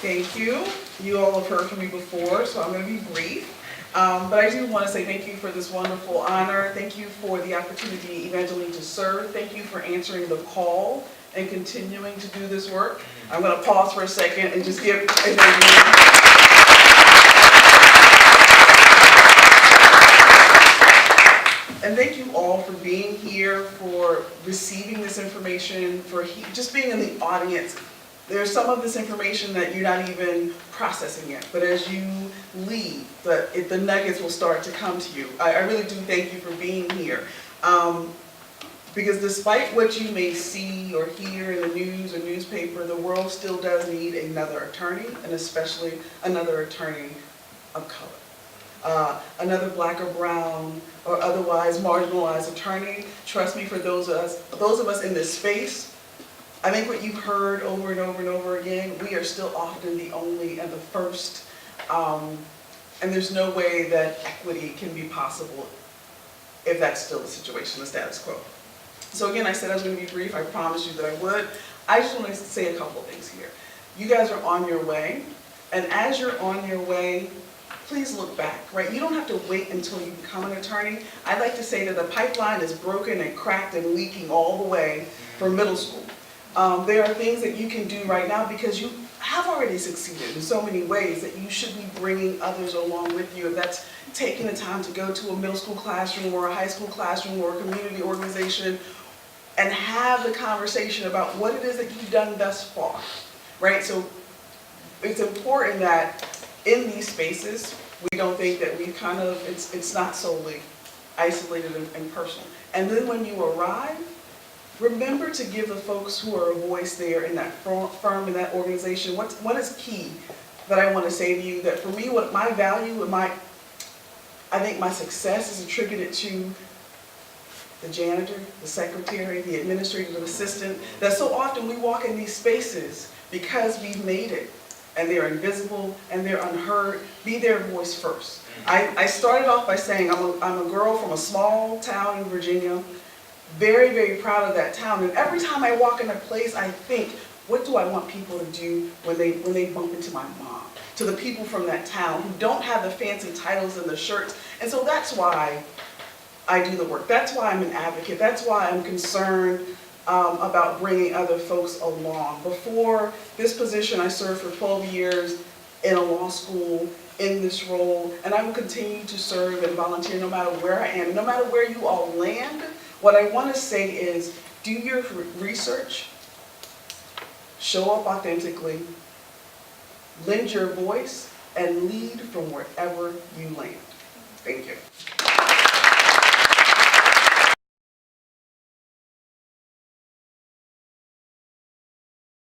Thank you. You all have heard from me before, so I'm going to be brief. But I do want to say thank you for this wonderful honor. Thank you for the opportunity, Evangeline, to serve. Thank you for answering the call and continuing to do this work. I'm going to pause for a second and just give Evangeline. And thank you all for being here, for receiving this information, for just being in the audience. There's some of this information that you're not even processing yet, but as you leave, the nuggets will start to come to you. I really do thank you for being here. Because despite what you may see or hear in the news or newspaper, the world still does need another attorney, and especially another attorney of color. Another black or brown or otherwise marginalized attorney. Trust me, for those of us in this space, I think what you've heard over and over and over again, we are still often the only and the first, and there's no way that equity can be possible if that's still the situation, the status quo. So again, I said I was going to be brief. I promised you that I would. I just want to say a couple of things here. You guys are on your way, and as you're on your way, please look back, right? You don't have to wait until you become an attorney. I'd like to say that the pipeline is broken and cracked and leaking all the way for middle school. There are things that you can do right now because you have already succeeded in so many ways that you should be bringing others along with you. If that's taking the time to go to a middle school classroom or a high school classroom or a community organization and have the conversation about what it is that you've done thus far, right? So it's important that in these spaces, we don't think that we it's not solely isolated and personal. And then when you arrive, remember to give the folks who are a voice there in that firm, in that organization, what is key that I want to say to you, that for me, what my value and I think my success is attributed to the janitor, the secretary, the administrative assistant, that so often we walk in these spaces because we've made it, and they're invisible and they're unheard. Be their voice first. I started off by saying I'm a girl from a small town in Virginia, very, very proud of that town. And every time I walk in a place, I think, what do I want people to do when they bump into my mom? To the people from that town who don't have the fancy titles and the shirts. And so that's why I do the work. That's why I'm an advocate. That's why I'm concerned about bringing other folks along. Before this position, I served for 12 years in a law school in this role, and I will continue to serve and volunteer no matter where I am. No matter where you all land, what I want to say is do your research, show up authentically, lend your voice, and lead from wherever you land. Thank you.